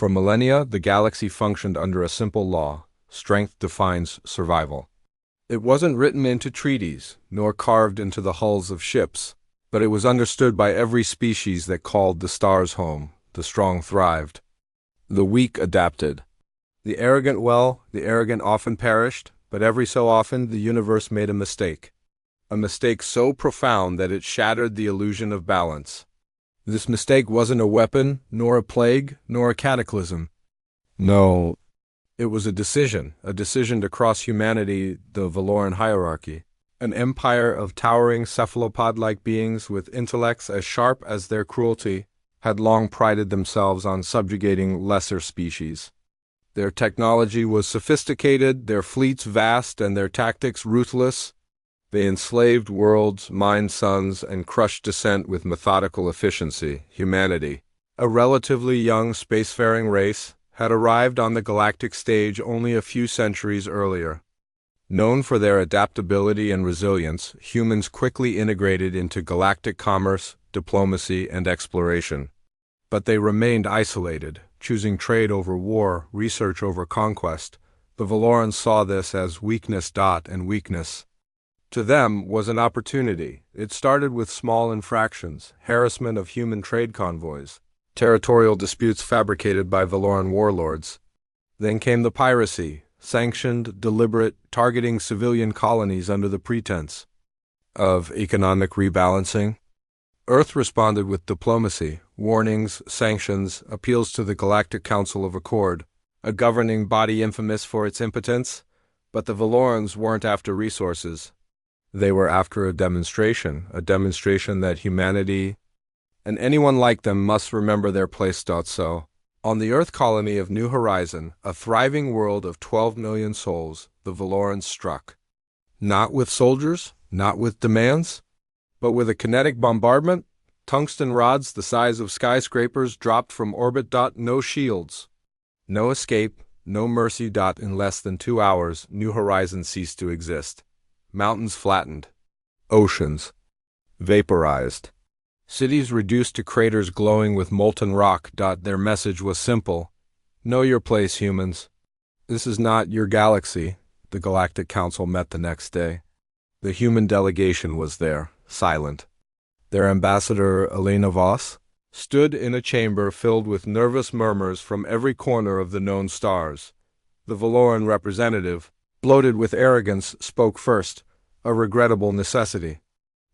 For millennia, the galaxy functioned under a simple law: strength defines survival. It wasn't written into treaties, nor carved into the hulls of ships, but it was understood by every species that called the stars home. The strong thrived. The weak adapted. The arrogant often perished, but every so often the universe made a mistake. A mistake so profound that it shattered the illusion of balance. This mistake wasn't a weapon, nor a plague, nor a cataclysm. No, it was a decision to cross humanity, the Valoran hierarchy. An empire of towering cephalopod-like beings with intellects as sharp as their cruelty had long prided themselves on subjugating lesser species. Their technology was sophisticated, their fleets vast, and their tactics ruthless. They enslaved worlds, mined suns, and crushed dissent with methodical efficiency. Humanity, a relatively young spacefaring race, had arrived on the galactic stage only a few centuries earlier. Known for their adaptability and resilience, humans quickly integrated into galactic commerce, diplomacy, and exploration. But they remained isolated, choosing trade over war, research over conquest. The Valorans saw this as weakness. And weakness, to them, was an opportunity. It started with small infractions, harassment of human trade convoys, territorial disputes fabricated by Valoran warlords. Then came the piracy, sanctioned, deliberate, targeting civilian colonies under the pretense of economic rebalancing. Earth responded with diplomacy, warnings, sanctions, appeals to the Galactic Council of Accord, a governing body infamous for its impotence. But the Valorans weren't after resources. They were after a demonstration that humanity and anyone like them must remember their place. So, on the Earth colony of New Horizon, a thriving world of 12 million souls, the Valorans struck. Not with soldiers, not with demands, but with a kinetic bombardment. Tungsten rods the size of skyscrapers dropped from orbit. No shields, no escape, no mercy. In less than 2 hours, New Horizon ceased to exist. Mountains flattened, oceans vaporized, cities reduced to craters glowing with molten rock. Their message was simple: know your place, humans. This is not your galaxy. The Galactic Council met the next day. The human delegation was there, silent. Their ambassador, Elena Voss, stood in a chamber filled with nervous murmurs from every corner of the known stars. The Valoran representative, bloated with arrogance, spoke first: a regrettable necessity.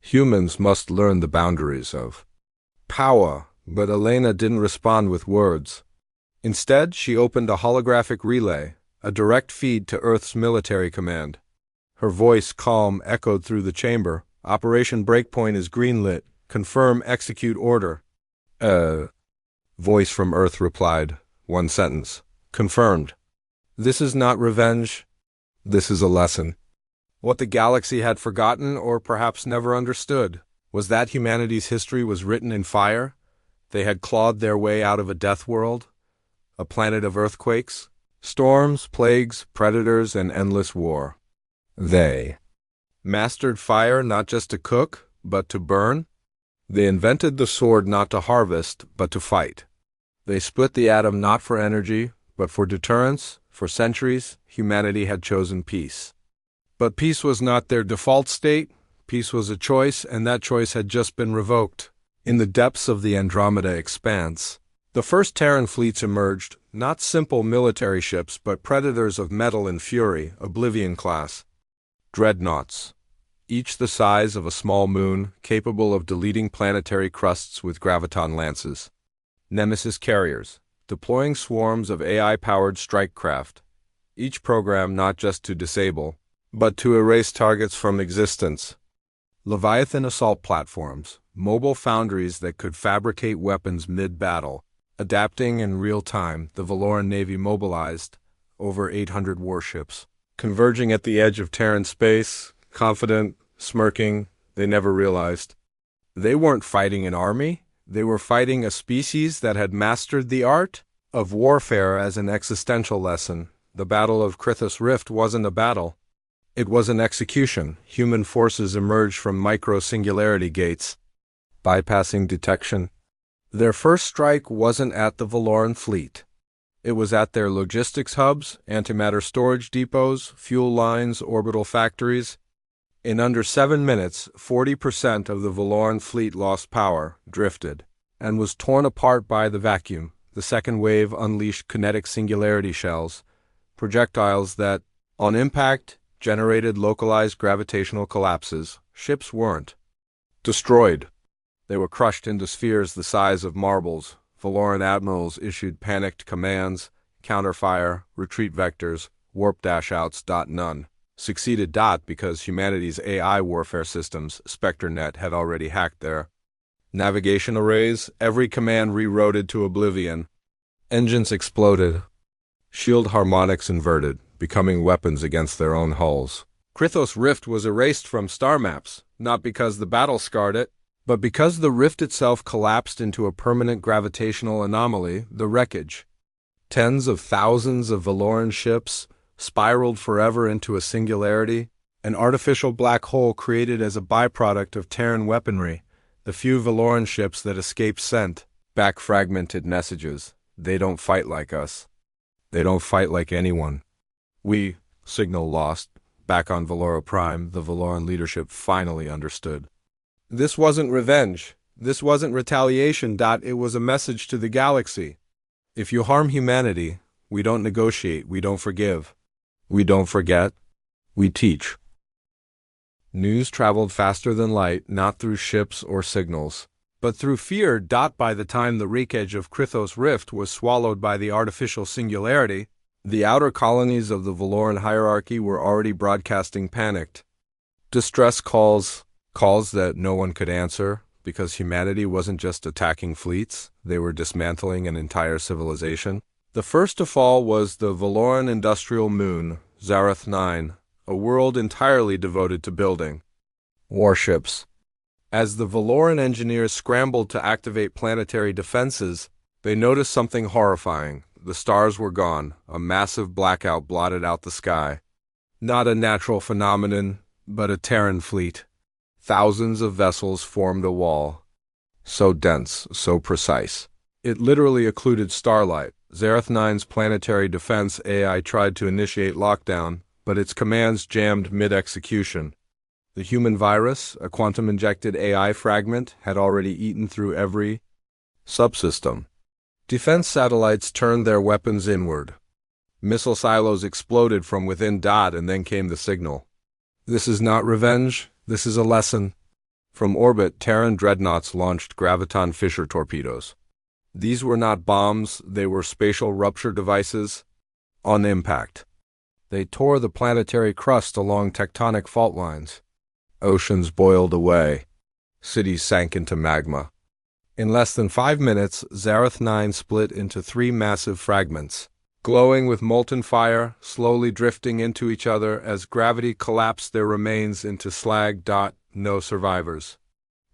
Humans must learn the boundaries of power. But Elena didn't respond with words. Instead, she opened a holographic relay, a direct feed to Earth's military command. Her voice, calm, echoed through the chamber. Operation Breakpoint is greenlit. Confirm, execute order. Voice from Earth replied. One sentence. Confirmed. This is not revenge. This is a lesson. What the galaxy had forgotten, or perhaps never understood, was that humanity's history was written in fire. They had clawed their way out of a death world, a planet of earthquakes, storms, plagues, predators, and endless war. They mastered fire not just to cook, but to burn. They invented the sword not to harvest, but to fight. They split the atom not for energy, but for deterrence. For centuries, humanity had chosen peace. But peace was not their default state. Peace was a choice, and that choice had just been revoked. In the depths of the Andromeda expanse, the first Terran fleets emerged, not simple military ships, but predators of metal and fury, Oblivion class. Dreadnoughts, each the size of a small moon, capable of deleting planetary crusts with graviton lances. Nemesis carriers, deploying swarms of AI-powered strike craft, each program not just to disable, but to erase targets from existence. Leviathan assault platforms, mobile foundries that could fabricate weapons mid-battle. Adapting in real time, the Valoran Navy mobilized over 800 warships, converging at the edge of Terran space, confident, smirking. They never realized they weren't fighting an army. They were fighting a species that had mastered the art of warfare as an existential lesson. The Battle of Krithos Rift wasn't a battle. It was an execution. Human forces emerged from micro-singularity gates, bypassing detection. Their first strike wasn't at the Valoran fleet. It was at their logistics hubs, antimatter storage depots, fuel lines, orbital factories. In under 7 minutes, 40% of the Valoran fleet lost power, drifted, and was torn apart by the vacuum. The second wave unleashed kinetic singularity shells, projectiles that, on impact, generated localized gravitational collapses. Ships weren't destroyed. They were crushed into spheres the size of marbles. Valoran admirals issued panicked commands, counterfire, retreat vectors, warp dash-outs. None succeeded. Because humanity's AI warfare systems, SpectreNet, had already hacked their navigation arrays. Every command rerouted to oblivion. Engines exploded. Shield harmonics inverted, becoming weapons against their own hulls. Krythos' rift was erased from star maps, not because the battle scarred it, but because the rift itself collapsed into a permanent gravitational anomaly, the wreckage. Tens of thousands of Valoran ships spiraled forever into a singularity, an artificial black hole created as a byproduct of Terran weaponry. The few Valoran ships that escaped sent back fragmented messages. They don't fight like us. They don't fight like anyone. We, signal lost, back on Valora Prime, the Valoran leadership finally understood. This wasn't revenge. This wasn't retaliation. It was a message to the galaxy. If you harm humanity, we don't negotiate, we don't forgive. We don't forget, we teach. News traveled faster than light, not through ships or signals, but through fear. By the time the wreckage of Krythos' rift was swallowed by the artificial singularity, the outer colonies of the Valoran hierarchy were already broadcasting panicked distress calls that no one could answer, because humanity wasn't just attacking fleets, they were dismantling an entire civilization. The first to fall was the Valoran industrial moon, Zarath 9, a world entirely devoted to building warships. As the Valoran engineers scrambled to activate planetary defenses, they noticed something horrifying. The stars were gone. A massive blackout blotted out the sky. Not a natural phenomenon, but a Terran fleet. Thousands of vessels formed a wall. So dense, so precise. It literally occluded starlight. Zarath 9's planetary defense AI tried to initiate lockdown, but its commands jammed mid-execution. The human virus, a quantum-injected AI fragment, had already eaten through every subsystem. Defense satellites turned their weapons inward. Missile silos exploded from within. And then came the signal. This is not revenge, this is a lesson. From orbit, Terran dreadnoughts launched graviton fissure torpedoes. These were not bombs, they were spatial rupture devices. On impact, they tore the planetary crust along tectonic fault lines. Oceans boiled away. Cities sank into magma. In less than 5 minutes, Zarath 9 split into 3 massive fragments, glowing with molten fire, slowly drifting into each other as gravity collapsed their remains into slag. No survivors.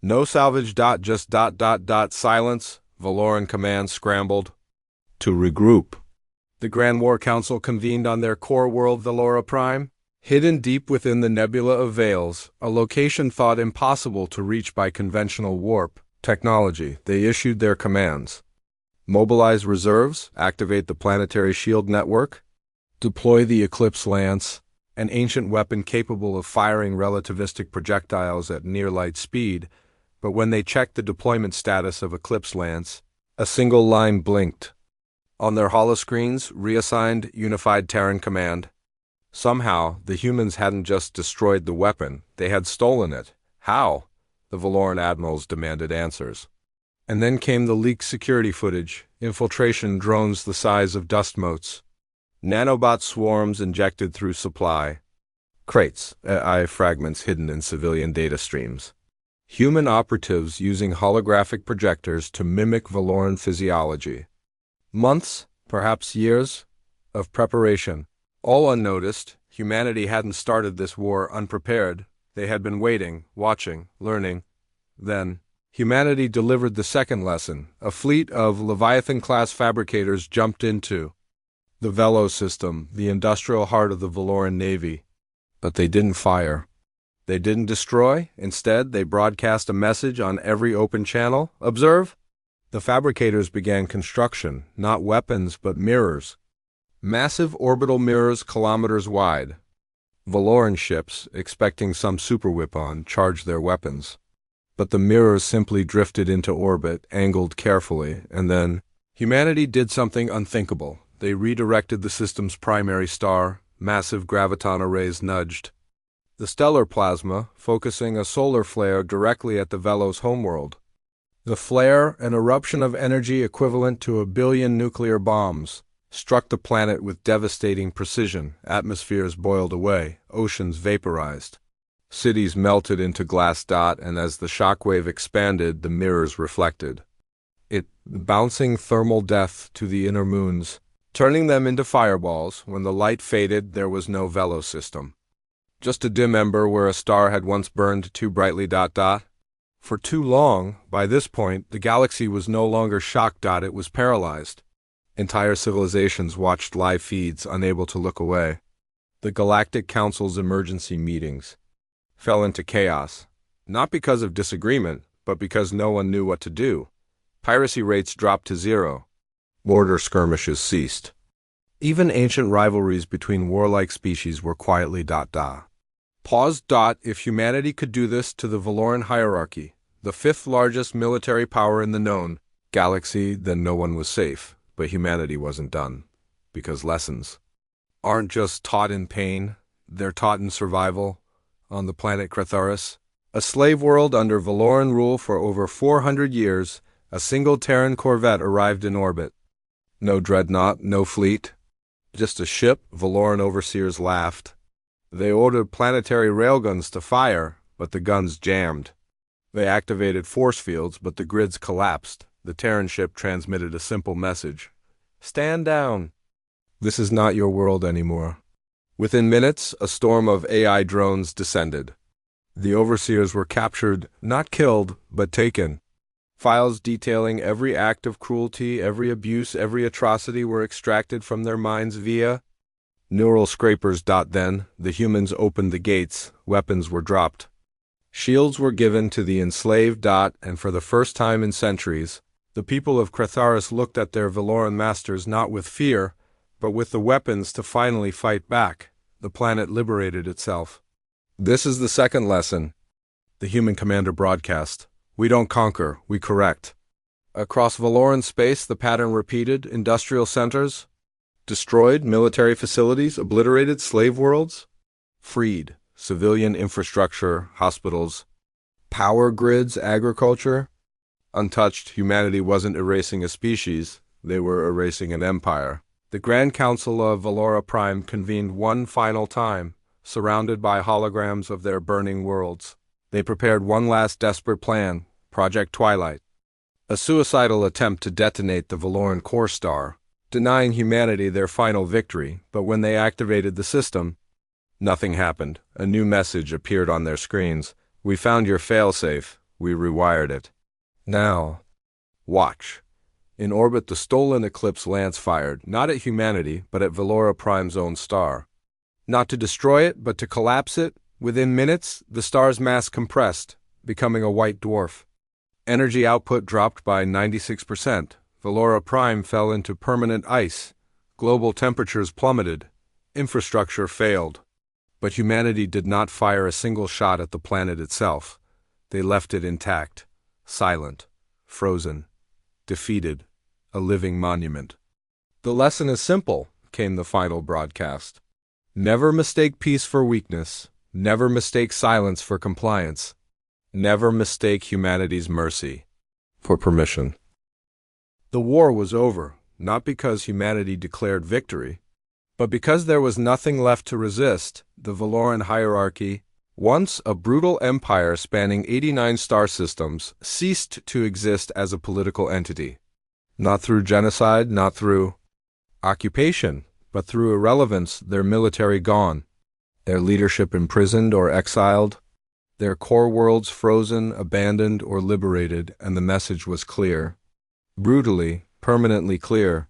No salvage. Just silence. Valoran command scrambled to regroup. The Grand War Council convened on their core world, Valora Prime, hidden deep within the nebula of Veils, a location thought impossible to reach by conventional warp technology. They issued their commands. Mobilize reserves, activate the planetary shield network, deploy the Eclipse Lance, an ancient weapon capable of firing relativistic projectiles at near-light speed. But when they checked the deployment status of Eclipse Lance, a single line blinked. On their holoscreens, reassigned Unified Terran Command. Somehow, the humans hadn't just destroyed the weapon, they had stolen it. How? The Valoran admirals demanded answers. And then came the leaked security footage, infiltration drones the size of dust motes, nanobot swarms injected through supply, crates, AI fragments hidden in civilian data streams, human operatives using holographic projectors to mimic Valoran physiology. Months, perhaps years, of preparation, all unnoticed. Humanity hadn't started this war unprepared. They had been waiting, watching, learning. Then, humanity delivered the second lesson. A fleet of Leviathan-class fabricators jumped into the Velo system, the industrial heart of the Valoran Navy. But they didn't fire. They didn't destroy. Instead, they broadcast a message on every open channel. Observe. The fabricators began construction, not weapons but mirrors. Massive orbital mirrors kilometers wide. Valoran ships, expecting some superweapon, charged their weapons. But the mirrors simply drifted into orbit, angled carefully, and then humanity did something unthinkable. They redirected the system's primary star. Massive graviton arrays nudged the stellar plasma, focusing a solar flare directly at the Velos homeworld. The flare, an eruption of energy equivalent to 1 billion nuclear bombs, struck the planet with devastating precision. Atmospheres boiled away, oceans vaporized. Cities melted into glass dot, and as the shockwave expanded, the mirrors reflected it, bouncing thermal death to the inner moons, turning them into fireballs. When the light faded, there was no Velo system. Just a dim ember where a star had once burned too brightly. For too long, by this point, the galaxy was no longer shocked. It was paralyzed. Entire civilizations watched live feeds, unable to look away. The Galactic Council's emergency meetings fell into chaos, not because of disagreement, but because no one knew what to do. Piracy rates dropped to 0. Border skirmishes ceased. Even ancient rivalries between warlike species were quietly paused. If humanity could do this to the Valoran hierarchy, the 5th largest military power in the known galaxy, then no one was safe. But humanity wasn't done, because lessons aren't just taught in pain, they're taught in survival. On the planet Cratharis, a slave world under Valoran rule for over 400 years, a single Terran corvette arrived in orbit. No dreadnought, no fleet, just a ship. Valoran overseers laughed. They ordered planetary railguns to fire, but the guns jammed. They activated force fields, but the grids collapsed. The Terran ship transmitted a simple message: "Stand down. This is not your world anymore." Within minutes, a storm of AI drones descended. The overseers were captured, not killed, but taken. Files detailing every act of cruelty, every abuse, every atrocity were extracted from their minds via neural scrapers. Then, the humans opened the gates, weapons were dropped. Shields were given to the enslaved. And for the first time in centuries, the people of Cratharis looked at their Valoran masters not with fear, but with the weapons to finally fight back. The planet liberated itself. This is the second lesson. The human commander broadcast: "We don't conquer, we correct." Across Valoran space, the pattern repeated. Industrial centers destroyed, military facilities obliterated, slave worlds freed, civilian infrastructure, hospitals, power grids, agriculture untouched. Humanity wasn't erasing a species, they were erasing an empire. The Grand Council of Valora Prime convened one final time, surrounded by holograms of their burning worlds. They prepared one last desperate plan, Project Twilight, a suicidal attempt to detonate the Valoran core star, denying humanity their final victory. But when they activated the system, nothing happened. A new message appeared on their screens: "We found your failsafe, we rewired it. Now, watch." In orbit, the stolen Eclipse lance fired, not at humanity, but at Valora Prime's own star. Not to destroy it, but to collapse it. Within minutes, the star's mass compressed, becoming a white dwarf. Energy output dropped by 96%. Valora Prime fell into permanent ice. Global temperatures plummeted. Infrastructure failed. But humanity did not fire a single shot at the planet itself. They left it intact, silent, frozen, defeated, a living monument. "The lesson is simple," came the final broadcast. "Never mistake peace for weakness. Never mistake silence for compliance. Never mistake humanity's mercy for permission." The war was over, not because humanity declared victory, but because there was nothing left to resist. The Valoran hierarchy, once a brutal empire spanning 89 star systems, ceased to exist as a political entity. Not through genocide, not through occupation, but through irrelevance. Their military gone, their leadership imprisoned or exiled, their core worlds frozen, abandoned, or liberated, and the message was clear. Brutally, permanently clear.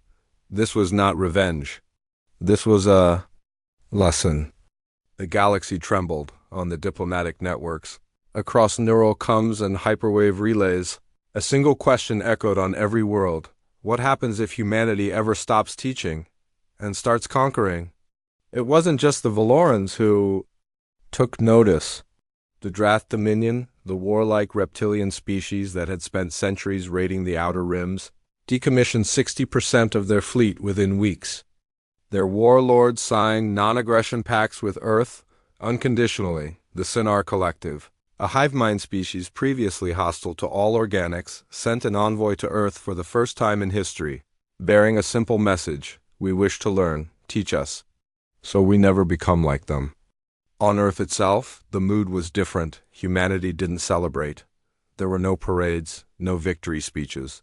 This was not revenge. This was a lesson. The galaxy trembled on the diplomatic networks, across neural comms and hyperwave relays. A single question echoed on every world. What happens if humanity ever stops teaching and starts conquering? It wasn't just the Valorans who took notice. The Drath Dominion, the warlike reptilian species that had spent centuries raiding the outer rims, decommissioned 60% of their fleet within weeks. Their warlords signed non-aggression pacts with Earth unconditionally, the Sinar Collective. A hive mind species previously hostile to all organics sent an envoy to Earth for the first time in history, bearing a simple message: we wish to learn, teach us, so we never become like them. On Earth itself, the mood was different. Humanity didn't celebrate. There were no parades, no victory speeches.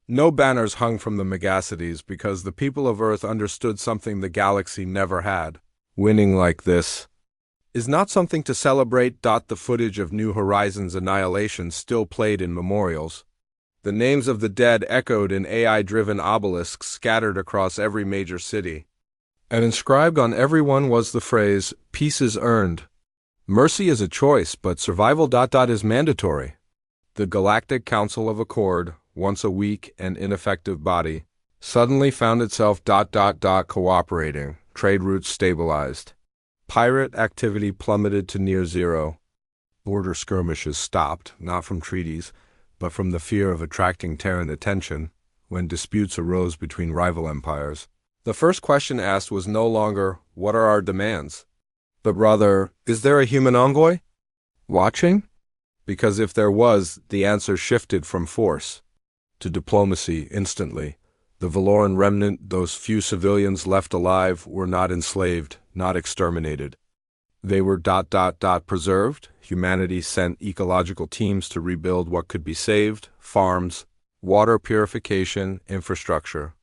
No banners hung from the megacities because the people of Earth understood something the galaxy never had. Winning like this is not something to celebrate. The footage of New Horizons' annihilation still played in memorials. The names of the dead echoed in AI-driven obelisks scattered across every major city. And inscribed on everyone was the phrase, "Peace is earned." Mercy is a choice, but survival is mandatory. The Galactic Council of Accord, once a weak and ineffective body, suddenly found itself cooperating. Trade routes stabilized. Pirate activity plummeted to near zero. Border skirmishes stopped, not from treaties, but from the fear of attracting Terran attention when disputes arose between rival empires. The first question asked was no longer, what are our demands? But rather, is there a human envoy watching? Because if there was, the answer shifted from force to diplomacy instantly. The Valoran remnant, those few civilians left alive, were not enslaved, not exterminated. They were preserved. Humanity sent ecological teams to rebuild what could be saved: farms, water purification, infrastructure.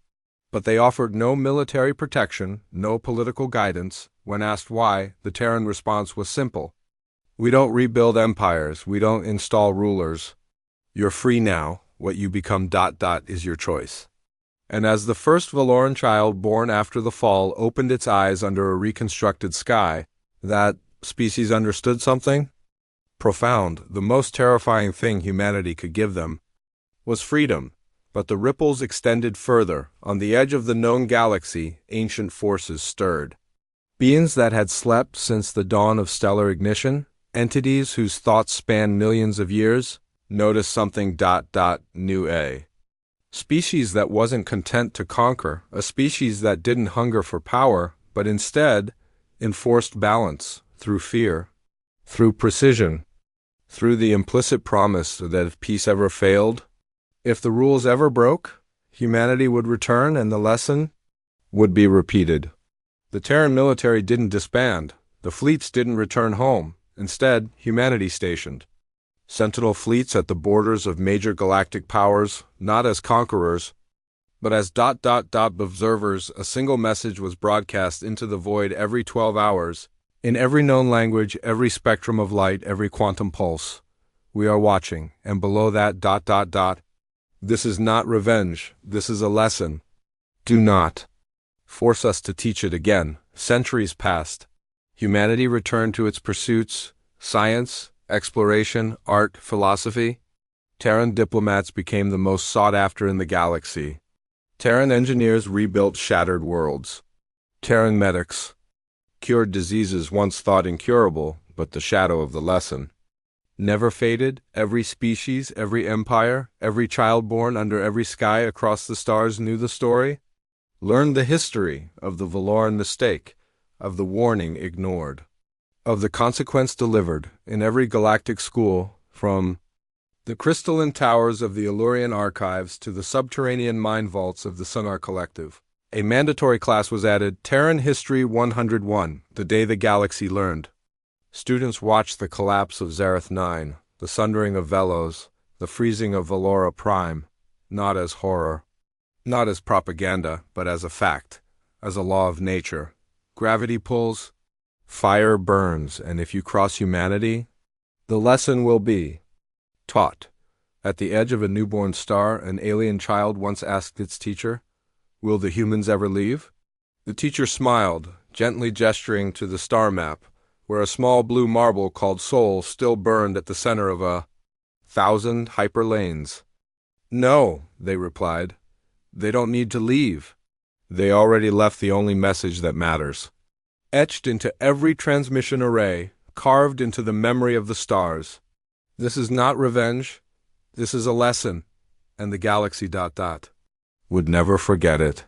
But they offered no military protection, no political guidance. When asked why, the Terran response was simple: we don't rebuild empires, we don't install rulers. You're free now. What you become is your choice. And as the first Valoran child born after the fall opened its eyes under a reconstructed sky, that species understood something profound. The most terrifying thing humanity could give them was freedom. But the ripples extended further. On the edge of the known galaxy, ancient forces stirred. Beings that had slept since the dawn of stellar ignition, entities whose thoughts spanned millions of years, noticed something new. Species that wasn't content to conquer, a species that didn't hunger for power, but instead enforced balance through fear, through precision, through the implicit promise that if peace ever failed, if the rules ever broke, humanity would return and the lesson would be repeated. The Terran military didn't disband. The fleets didn't return home. Instead, humanity stationed sentinel fleets at the borders of major galactic powers, not as conquerors, but as observers. A single message was broadcast into the void every 12 hours, in every known language, every spectrum of light, every quantum pulse. We are watching, and below that this is not revenge, this is a lesson. Do not force us to teach it again. Centuries passed. Humanity returned to its pursuits: science, exploration, art, philosophy. Terran diplomats became the most sought after in the galaxy. Terran engineers rebuilt shattered worlds. Terran medics cured diseases once thought incurable, but the shadow of the lesson never faded. Every species, every empire, every child born under every sky across the stars knew the story, learned the history of the Valoran mistake, of the warning ignored, of the consequence delivered. In every galactic school, from the crystalline towers of the Illurian archives to the subterranean mine vaults of the Sinar Collective, a mandatory class was added: Terran History 101, the day the galaxy learned. Students watched the collapse of Zareth 9, the sundering of Velos, the freezing of Valora Prime, not as horror, not as propaganda, but as a fact, as a law of nature. Gravity pulls, fire burns, and if you cross humanity, the lesson will be taught. At the edge of a newborn star, an alien child once asked its teacher, "Will the humans ever leave?" The teacher smiled, gently gesturing to the star map, where a small blue marble called Sol still burned at the center of 1,000 hyperlanes. No, they replied. They don't need to leave. They already left the only message that matters. Etched into every transmission array, carved into the memory of the stars. This is not revenge. This is a lesson. And the galaxy ... would never forget it.